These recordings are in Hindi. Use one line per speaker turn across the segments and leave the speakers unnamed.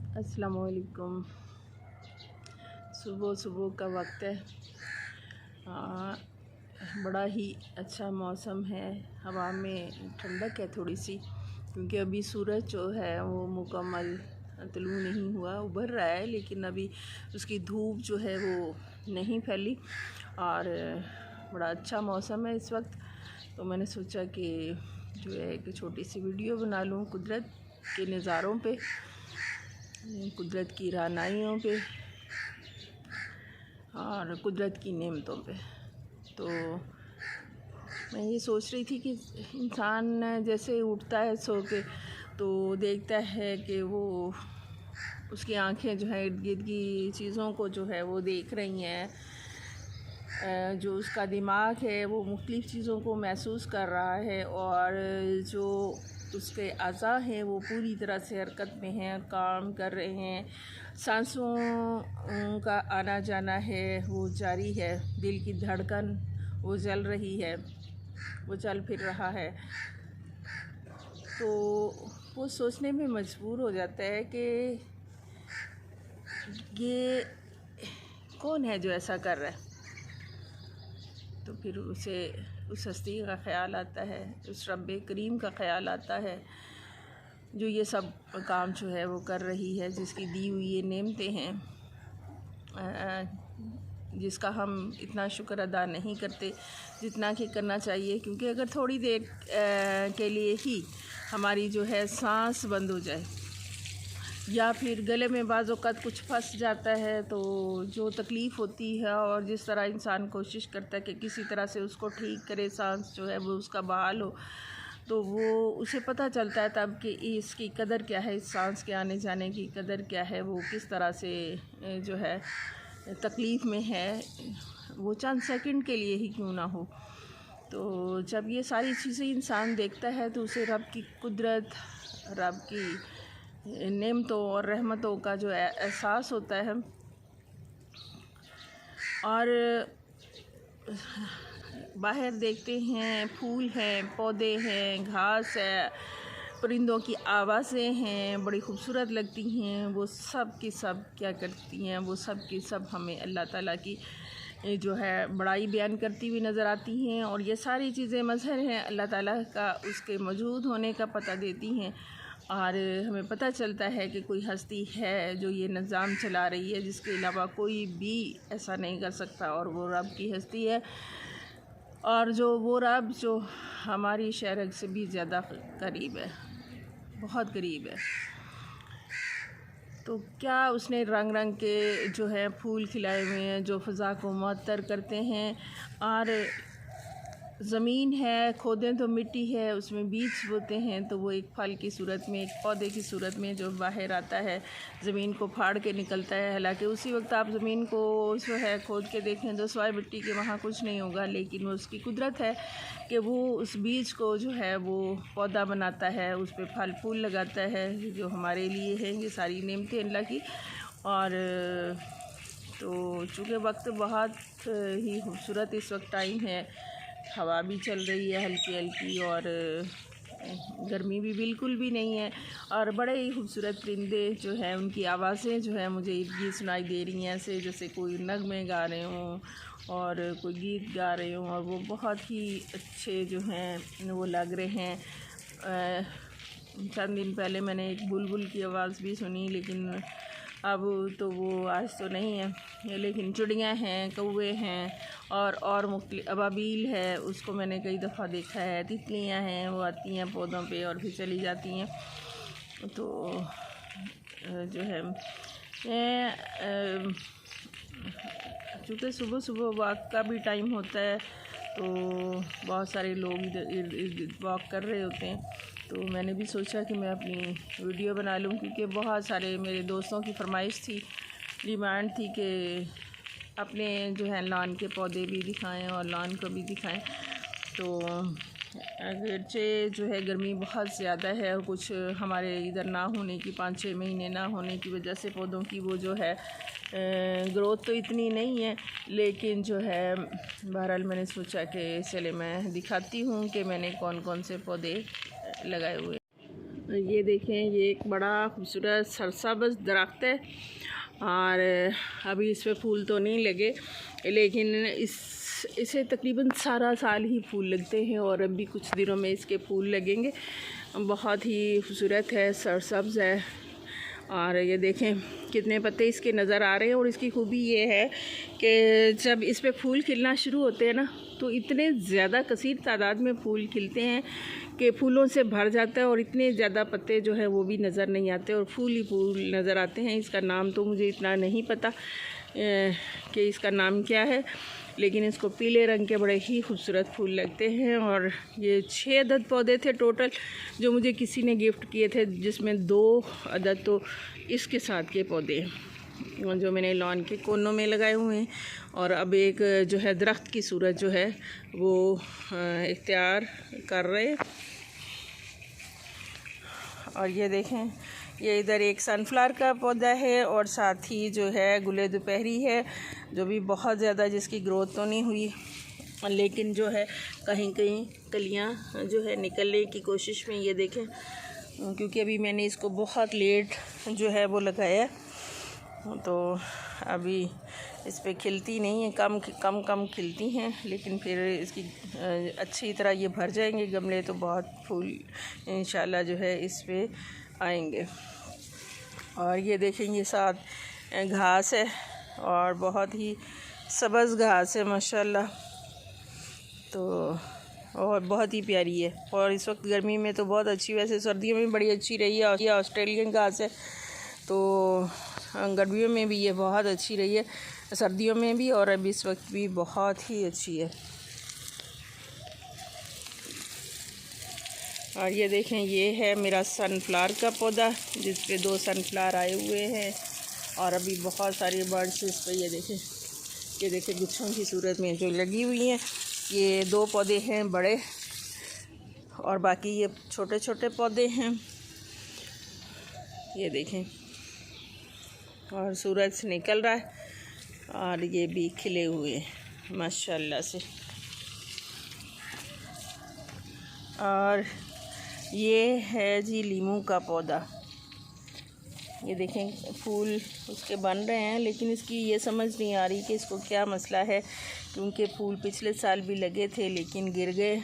अस्सलामुअलैकुम। सुबह सुबह का वक्त है। बड़ा ही अच्छा मौसम है। हवा में ठंडक है थोड़ी सी, क्योंकि अभी सूरज जो है वो मुकम्मल तुलू नहीं हुआ, उभर रहा है, लेकिन अभी उसकी धूप जो है वो नहीं फैली और बड़ा अच्छा मौसम है इस वक्त। तो मैंने सोचा कि जो है एक छोटी सी वीडियो बना लूँ कुदरत के नज़ारों पे, कुदरत की रानाइयों पे और कुदरत की नेमतों पे। तो मैं ये सोच रही थी कि इंसान जैसे उठता है सो के, तो देखता है कि वो उसकी आंखें जो है इर्द गिर्द की चीज़ों को जो है वो देख रही हैं। जो उसका दिमाग है वो मुख्तलिफ़ चीज़ों को महसूस कर रहा है और जो उसके अज़ा हैं वो पूरी तरह से हरकत में हैं, काम कर रहे हैं। सांसों का आना जाना है वो जारी है, दिल की धड़कन वो चल रही है, वो चल फिर रहा है। तो वो सोचने में मजबूर हो जाता है कि ये कौन है जो ऐसा कर रहा है। तो फिर उसे उस हस्ती का ख़्याल आता है, उस रब्बे करीम का ख़्याल आता है जो ये सब काम जो है वो कर रही है, जिसकी दी हुई ये नेमतें हैं, जिसका हम इतना शुक्र अदा नहीं करते जितना कि करना चाहिए। क्योंकि अगर थोड़ी देर के लिए ही हमारी जो है सांस बंद हो जाए या फिर गले में बाज़ औक़ात कुछ फंस जाता है, तो जो तकलीफ़ होती है और जिस तरह इंसान कोशिश करता है कि किसी तरह से उसको ठीक करे, सांस जो है वो उसका बहाल हो, तो वो उसे पता चलता है तब कि इसकी कदर क्या है, इस सांस के आने जाने की कदर क्या है, वो किस तरह से जो है तकलीफ़ में है, वो चंद सेकंड के लिए ही क्यों ना हो। तो जब ये सारी चीज़ें इंसान देखता है तो उसे रब की कुदरत, रब की नेमतों और रहमतों का जो एहसास होता है। और बाहर देखते हैं फूल हैं, पौधे हैं, घास है, परिंदों की आवाज़ें हैं, बड़ी खूबसूरत लगती हैं। वो सब की सब क्या करती हैं, वो सब की सब हमें अल्लाह ताला की जो है बड़ाई बयान करती हुई नज़र आती हैं। और ये सारी चीज़ें मज़हर हैं अल्लाह ताला का, उसके मौजूद होने का पता देती हैं। और हमें पता चलता है कि कोई हस्ती है जो ये निज़ाम चला रही है, जिसके अलावा कोई भी ऐसा नहीं कर सकता, और वो रब की हस्ती है। और जो वो रब जो हमारी शरक से भी ज़्यादा करीब है, बहुत करीब है। तो क्या उसने रंग रंग के जो है फूल खिलाए हुए हैं जो फ़ज़ा को मुअत्तर करते हैं। और ज़मीन है, खोदें तो मिट्टी है, उसमें बीज बोते हैं तो वो एक फल की सूरत में, एक पौधे की सूरत में जो बाहर आता है, ज़मीन को फाड़ के निकलता है। हालांकि उसी वक्त आप ज़मीन को जो है खोद के देखें तो सिवाय मिट्टी के वहाँ कुछ नहीं होगा, लेकिन वो उसकी कुदरत है कि वो उस बीज को जो है वो पौधा बनाता है, उस पर फल फूल लगाता है, जो हमारे लिए है ये सारी नेमतें अल्लाह की। और तो चूँकि वक्त बहुत ही खूबसूरत इस वक्त टाइम है, हवा भी चल रही है हल्की हल्की और गर्मी भी बिल्कुल भी नहीं है, और बड़े ही खूबसूरत परिंदे जो हैं उनकी आवाज़ें जो है मुझे इर्द-गिर्द सुनाई दे रही हैं, ऐसे जैसे कोई नगमे गा रहे हों और कोई गीत गा रहे हों, और वो बहुत ही अच्छे जो हैं वो लग रहे हैं। चंद दिन पहले मैंने एक बुलबुल की आवाज़ भी सुनी, लेकिन अब तो वो आज तो नहीं है, लेकिन चिड़ियाँ हैं, कौवे हैं और मुख्तलिफ अबाबील है, उसको मैंने कई दफ़ा देखा है। तितलियाँ हैं, वो आती हैं पौधों पे और फिर चली जाती हैं। तो जो है चूँकि सुबह सुबह वॉक का भी टाइम होता है, तो बहुत सारे लोग इधर इर्द गिर्द वॉक कर रहे होते हैं, तो मैंने भी सोचा कि मैं अपनी वीडियो बना लूँ, क्योंकि बहुत सारे मेरे दोस्तों की फरमाइश थी, डिमांड थी कि अपने जो है लॉन के पौधे भी दिखाएं और लॉन को भी दिखाएं। तो अगरचे जो है गर्मी बहुत ज़्यादा है और कुछ हमारे इधर ना होने की 5-6 महीने ना होने की वजह से पौधों की वो जो है ग्रोथ तो इतनी नहीं है, लेकिन जो है बहरहाल मैंने सोचा कि चले मैं दिखाती हूँ कि मैंने कौन कौन से पौधे लगाए हुए। ये देखें, ये एक बड़ा खूबसूरत सरसब्ज़ दरख्त है और अभी इस पे फूल तो नहीं लगे, लेकिन इसे तकरीबन सारा साल ही फूल लगते हैं और अभी कुछ दिनों में इसके फूल लगेंगे। बहुत ही खूबसूरत है, सरसब्ज़ है और ये देखें कितने पत्ते इसके नज़र आ रहे हैं। और इसकी खूबी ये है कि जब इस पे फूल खिलना शुरू होते हैं ना, तो इतने ज़्यादा कसीर तादाद में फूल खिलते हैं कि फूलों से भर जाता है और इतने ज़्यादा पत्ते जो है वो भी नज़र नहीं आते और फूल ही फूल नज़र आते हैं। इसका नाम तो मुझे इतना नहीं पता कि इसका नाम क्या है, लेकिन इसको पीले रंग के बड़े ही खूबसूरत फूल लगते हैं। और ये 6 अदद पौधे थे टोटल जो मुझे किसी ने गिफ्ट किए थे, जिसमें 2 अदद तो इसके साथ के पौधे जो मैंने लॉन के कोनों में लगाए हुए हैं और अब एक जो है दरख्त की सूरत जो है वो इख्तियार कर रहे। और ये देखें, ये इधर एक सनफ्लावर का पौधा है और साथ ही जो है गुले दोपहरी है, जो भी बहुत ज़्यादा जिसकी ग्रोथ तो नहीं हुई, लेकिन जो है कहीं कहीं कलियां जो है निकलने की कोशिश में। ये देखें, क्योंकि अभी मैंने इसको बहुत लेट जो है वो लगाया, तो अभी इस पे खिलती नहीं है, कम खिलती हैं, लेकिन फिर इसकी अच्छी तरह ये भर जाएंगे गमले तो बहुत फूल इंशाल्लाह जो है इस पे आएंगे। और ये देखेंगे साथ घास है और बहुत ही सब्ज़ घास है माशाल्लाह, तो और बहुत ही प्यारी है। और इस वक्त गर्मी में तो बहुत अच्छी, वैसे सर्दियों में बड़ी अच्छी रही है। और ये ऑस्ट्रेलियन घास है, तो गर्मियों में भी ये बहुत अच्छी रही है, सर्दियों में भी, और अभी इस वक्त भी बहुत ही अच्छी है। और ये देखें, ये है मेरा सनफ्लावर का पौधा जिस पे 2 सनफ्लावर आए हुए हैं और अभी बहुत सारी बर्ड्स इस पर ये देखें गुच्छों की सूरत में जो लगी हुई हैं। ये 2 पौधे हैं बड़े और बाकी ये छोटे छोटे पौधे हैं, ये देखें। और सूरज निकल रहा है और ये भी खिले हुए हैं माशाल्लाह से। और ये है जी लीमू का पौधा, ये देखें फूल उसके बन रहे हैं, लेकिन इसकी ये समझ नहीं आ रही कि इसको क्या मसला है, क्योंकि फूल पिछले साल भी लगे थे लेकिन गिर गए,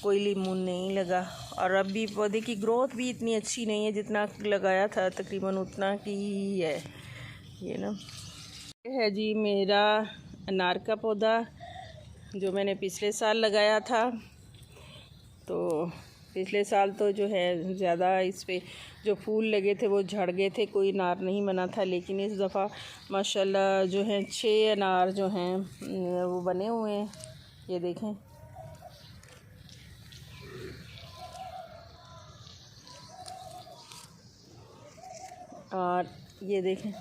कोई लीमू नहीं लगा। और अब भी पौधे की ग्रोथ भी इतनी अच्छी नहीं है, जितना लगाया था तकरीबन उतना की ही है। ये ना, ये है जी मेरा अनार का पौधा जो मैंने पिछले साल लगाया था। तो पिछले साल तो जो है ज़्यादा इस पे जो फूल लगे थे वो झड़ गए थे, कोई अनार नहीं बना था, लेकिन इस दफ़ा माशाल्लाह जो है 6 अनार जो हैं वो बने हुए हैं, ये देखें। और ये देखें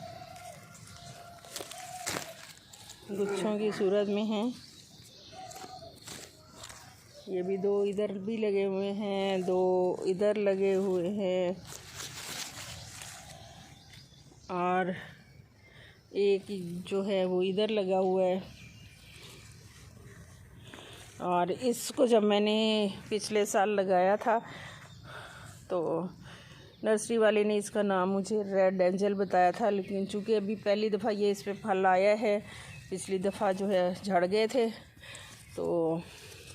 गुच्छों की सूरत में हैं, ये भी 2 इधर भी लगे हुए हैं, 2 इधर लगे हुए हैं और एक जो है वो इधर लगा हुआ है। और इसको जब मैंने पिछले साल लगाया था तो नर्सरी वाले ने इसका नाम मुझे रेड एंजल बताया था, लेकिन चूँकि अभी पहली दफ़ा ये इस पे फल आया है, पिछली दफ़ा जो है झड़ गए थे। तो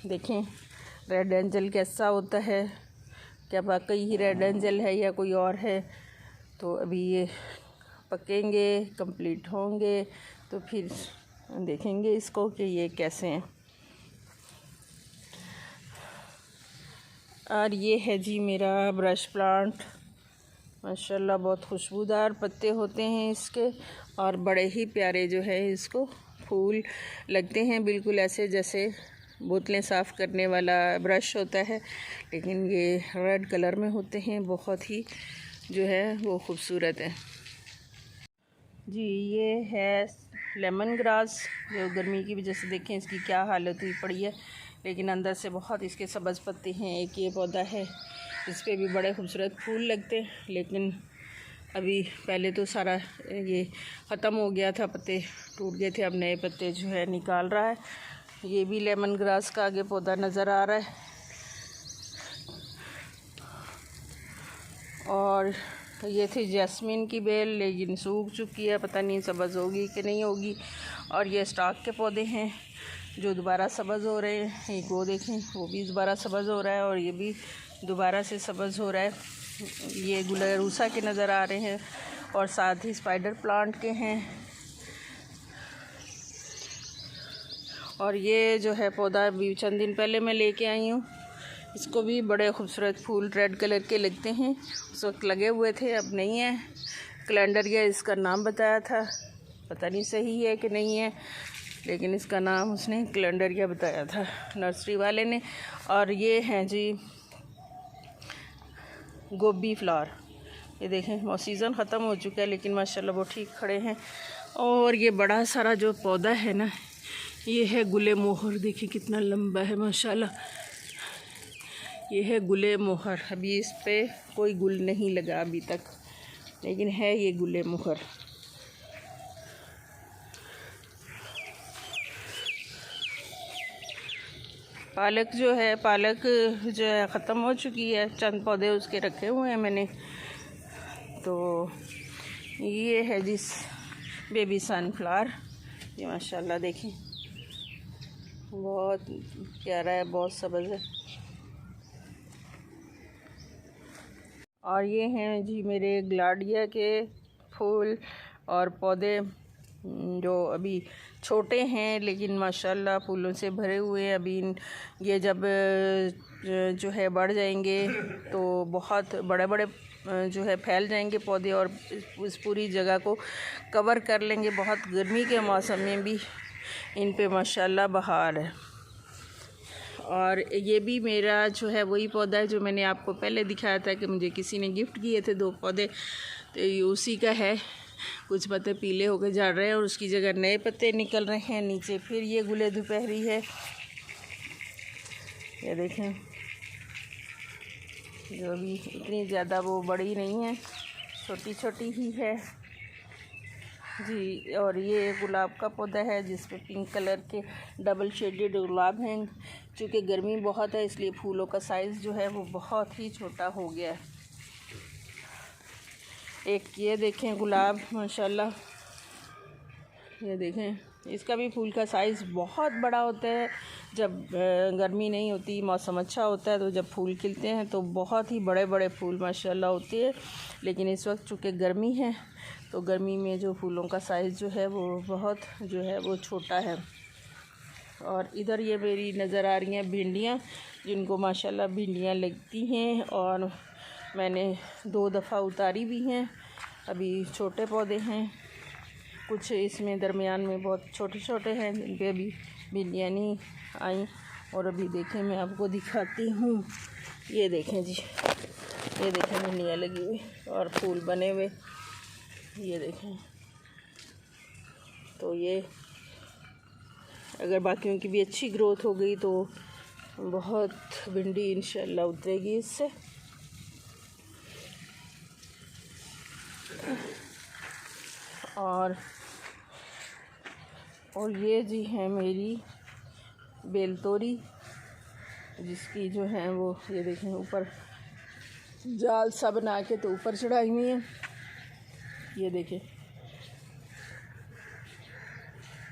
देखें रेड एंजल कैसा होता है, क्या वाकई ही रेड एंजल है या कोई और है। तो अभी ये पकेंगे, कंप्लीट होंगे तो फिर देखेंगे इसको कि ये कैसे हैं। और ये है जी मेरा ब्रश प्लांट, माशाल्लाह बहुत खुशबूदार पत्ते होते हैं इसके और बड़े ही प्यारे जो है इसको फूल लगते हैं, बिल्कुल ऐसे जैसे बोतलें साफ़ करने वाला ब्रश होता है, लेकिन ये रेड कलर में होते हैं, बहुत ही जो है वो खूबसूरत है जी। ये है लेमन ग्रास जो गर्मी की वजह से देखें इसकी क्या हालत हुई पड़ी है, लेकिन अंदर से बहुत इसके सब्ज़ पत्ते हैं। एक ये पौधा है, इस पे भी बड़े खूबसूरत फूल लगते हैं, लेकिन अभी पहले तो सारा ये ख़त्म हो गया था, पत्ते टूट गए थे, अब नए पत्ते जो है निकाल रहा है। ये भी लेमन ग्रास का आगे पौधा नज़र आ रहा है। और ये थी जैस्मिन की बेल, लेकिन सूख चुकी है, पता नहीं सब्ज़ होगी कि नहीं होगी। और ये स्टॉक के पौधे हैं जो दोबारा सब्ज़ हो रहे हैं। एक वो देखें, वो भी दोबारा सब्ज़ हो रहा है और ये भी दोबारा से सब्ज़ हो रहा है। ये गुलरूसा के नज़र आ रहे हैं और साथ ही स्पाइडर प्लांट के हैं। और ये जो है पौधा अभी चंद दिन पहले मैं लेके आई हूँ। इसको भी बड़े खूबसूरत फूल रेड कलर के लगते हैं, उस वक्त लगे हुए थे, अब नहीं है। कैलेंडरिया इसका नाम बताया था, पता नहीं सही है कि नहीं है, लेकिन इसका नाम उसने कैलेंडरिया बताया था नर्सरी वाले ने। और ये हैं जी गोभी फ्लावर, ये देखें वो सीज़न ख़त्म हो चुका है लेकिन माशाल्लाह वो ठीक खड़े हैं। और ये बड़ा सारा जो पौधा है ना, ये है गुले मोहर, देखिए कितना लंबा है माशाल्लाह। ये है गुले मोहर, अभी इस पे कोई गुल नहीं लगा अभी तक, लेकिन है ये गुले मोहर। पालक जो है, पालक जो है ख़त्म हो चुकी है, चंद पौधे उसके रखे हुए हैं मैंने। तो ये है जिस बेबी सनफ्लावर, ये माशाल्लाह देखें बहुत प्यारा है, बहुत सब्ज़ है। और ये हैं जी मेरे ग्लाडिया के फूल और पौधे जो अभी छोटे हैं लेकिन माशाल्लाह फूलों से भरे हुए हैं। अभी ये जब जो है बढ़ जाएंगे तो बहुत बड़े बड़े जो है फैल जाएंगे पौधे और इस पूरी जगह को कवर कर लेंगे। बहुत गर्मी के मौसम में भी इन पे माशाल्लाह बहार है। और ये भी मेरा जो है वही पौधा है जो मैंने आपको पहले दिखाया था कि मुझे किसी ने गिफ्ट किए थे 2 पौधे, तो ये उसी का है। कुछ पत्ते पीले होकर झड़ रहे हैं और उसकी जगह नए पत्ते निकल रहे हैं नीचे। फिर ये गुले दोपहरी है, ये देखें जो अभी इतनी ज़्यादा वो बड़ी नहीं है, छोटी छोटी ही है जी। और ये गुलाब का पौधा है जिस पे पिंक कलर के डबल शेडेड गुलाब हैं। चूँकि गर्मी बहुत है इसलिए फूलों का साइज़ जो है वो बहुत ही छोटा हो गया है। एक ये देखें गुलाब माशाल्लाह, ये देखें इसका भी फूल का साइज़ बहुत बड़ा होता है। जब गर्मी नहीं होती, मौसम अच्छा होता है, तो जब फूल खिलते हैं तो बहुत ही बड़े बड़े फूल माशाल्लाह होते हैं। लेकिन इस वक्त चूँकि गर्मी है तो गर्मी में जो फूलों का साइज़ जो है वो बहुत जो है वो छोटा है। और इधर ये मेरी नज़र आ रही हैं भिंडियाँ, जिनको माशाल्लाह भिंडियाँ लगती हैं और मैंने 2 दफ़ा उतारी भी हैं। अभी छोटे पौधे हैं, कुछ इसमें दरमियान में बहुत छोटे छोटे हैं जिन पे अभी भिंडियाँ नहीं आई। और अभी देखें मैं आपको दिखाती हूँ, ये देखें जी, ये देखें भिंडियाँ लगी हुई और फूल बने हुए, ये देखें। तो ये अगर बाकियों की भी अच्छी ग्रोथ हो गई तो बहुत भिंडी इंशाल्लाह उतरेगी इससे। और ये जी है मेरी बेलतोरी, जिसकी जो है वो ये देखें ऊपर जाल सा बना के तो ऊपर चढ़ाई हुई है, ये देखें।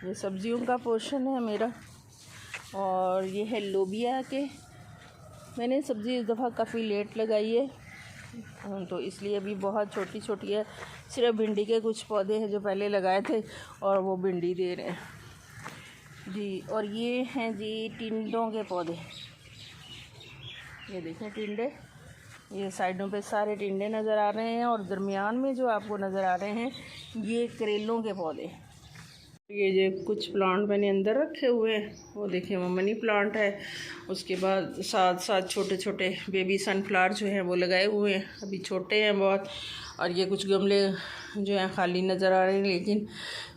ये सब्जियों का पोर्शन है मेरा। और ये है लोबिया के, मैंने सब्ज़ी इस दफ़ा काफ़ी लेट लगाई है तो इसलिए अभी बहुत छोटी छोटी है। सिर्फ भिंडी के कुछ पौधे हैं जो पहले लगाए थे और वो भिंडी दे रहे हैं जी। और ये हैं जी टिंडों के पौधे, ये देखें टिंडे, ये साइडों पे सारे टिंडे नज़र आ रहे हैं और दरमियान में जो आपको नज़र आ रहे हैं ये करेलों के पौधे। ये जो कुछ प्लांट मैंने अंदर रखे हुए हैं वो देखें वो मनी प्लांट है। उसके बाद साथ साथ छोटे छोटे बेबी सनफ्लावर जो हैं वो लगाए हुए हैं, अभी छोटे हैं बहुत। और ये कुछ गमले जो हैं खाली नज़र आ रहे हैं लेकिन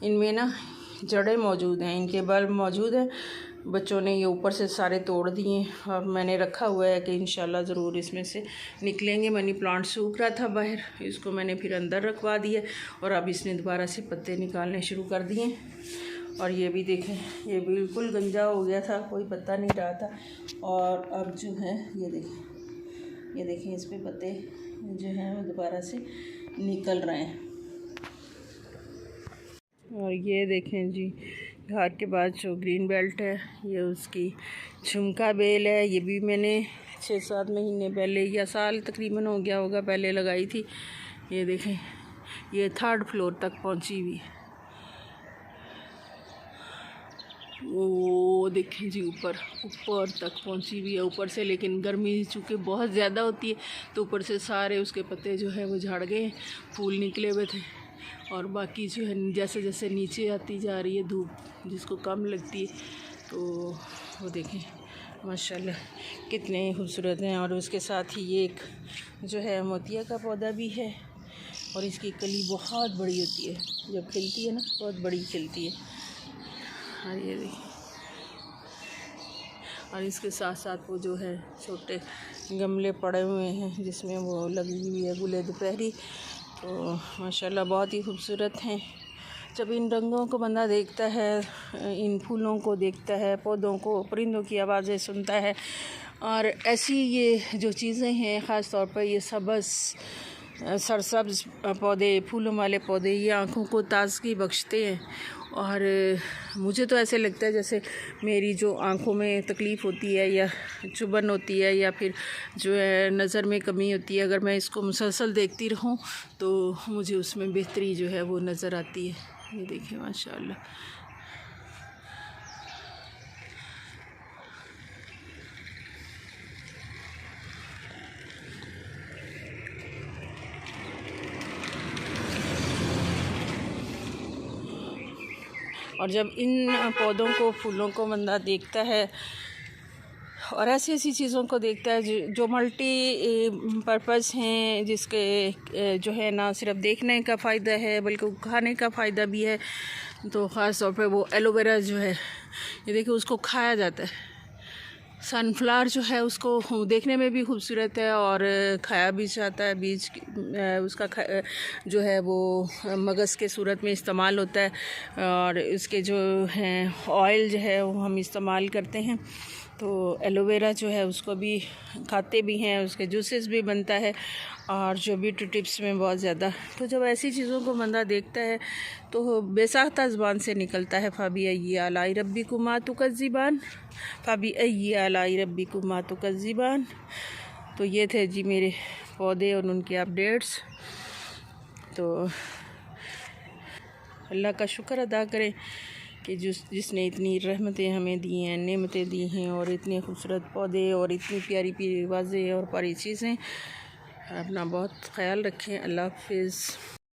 इनमें ना जड़ें मौजूद हैं, इनके बल्ब मौजूद हैं। बच्चों ने ये ऊपर से सारे तोड़ दिए और मैंने रखा हुआ है कि इंशाल्लाह ज़रूर इसमें से निकलेंगे। मनी प्लांट सूख रहा था बाहर, इसको मैंने फिर अंदर रखवा दिया और अब इसने दोबारा से पत्ते निकालने शुरू कर दिए। और ये भी देखें ये बिल्कुल गंजा हो गया था, कोई पत्ता नहीं रहा था। और अब जो है ये देखें, ये देखें इस पर पत्ते जो है वो दोबारा से निकल रहे हैं। और ये देखें जी, घर के बाद जो ग्रीन बेल्ट है ये उसकी झुमका बेल है। ये भी मैंने 6-7 महीने पहले या साल तकरीबन हो गया होगा पहले लगाई थी। ये देखें, ये 3rd फ्लोर तक पहुंची हुई है। वो देखें जी, ऊपर तक पहुंची हुई है ऊपर से। लेकिन गर्मी चूँकि बहुत ज़्यादा होती है तो ऊपर से सारे उसके पत्ते जो है वो झड़ गए, फूल निकले हुए थे। और बाकी जो है जैसे जैसे नीचे आती जा रही है धूप जिसको कम लगती है, तो वो देखें माशाल्लाह कितने खूबसूरत हैं। और उसके साथ ही ये एक जो है मोतिया का पौधा भी है, और इसकी कली बहुत बड़ी होती है, जब खिलती है ना बहुत बड़ी खिलती है। और ये देखिए, और इसके साथ साथ वो जो है छोटे गमले पड़े हुए हैं जिसमें वो लगी हुई है गुले दोपहरी। तो माशाल्लाह बहुत ही खूबसूरत हैं। जब इन रंगों को बंदा देखता है, इन फूलों को देखता है, पौधों को, परिंदों की आवाज़ें सुनता है, और ऐसी ये जो चीज़ें हैं ख़ास तौर पर ये सब्ज़ सरसब्ज़ पौधे, फूलों वाले पौधे, ये आँखों को ताज़गी बख्शते हैं। और मुझे तो ऐसे लगता है जैसे मेरी जो आँखों में तकलीफ़ होती है या चुभन होती है या फिर जो है नज़र में कमी होती है, अगर मैं इसको मुसलसल देखती रहूं तो मुझे उसमें बेहतरी जो है वो नज़र आती है। ये देखिए माशाल्लाह। और जब इन पौधों को, फूलों को बंदा देखता है और ऐसी ऐसी चीज़ों को देखता है जो मल्टी पर्पस हैं, जिसके जो है ना सिर्फ देखने का फ़ायदा है बल्कि खाने का फ़ायदा भी है, तो ख़ास तौर पे वो एलोवेरा जो है, ये देखिए उसको खाया जाता है। सनफ्लावर जो है उसको देखने में भी खूबसूरत है और खाया भी जाता है। बीज उसका जो है वो मगज़ के सूरत में इस्तेमाल होता है, और इसके जो हैं ऑयल जो है वो हम इस्तेमाल करते हैं। तो एलोवेरा जो है उसको भी खाते भी हैं, उसके जूसेस भी बनता है, और जो ब्यूटी टिप्स में बहुत ज़्यादा। तो जब ऐसी चीज़ों को बंदा देखता है तो बेसाख्ता ज़बान से निकलता है फ़ाबी अय्यी आलाई रब्बिकुमा तुकज़्ज़िबान, फ़ाबी अय्यी आलाई रब्बिकुमा तुकज़्ज़िबान। तो ये थे जी मेरे पौधे और उनके अपडेट्स। तो अल्लाह का शुक्र अदा करें कि जिसने इतनी रहमतें हमें दी हैं, नेमतें दी हैं, और इतने खूबसूरत पौधे और इतनी प्यारी प्यारी आवाज़ें और प्यारी चीज़ें। अपना बहुत ख्याल रखें। अल्लाह हाफ़िज़।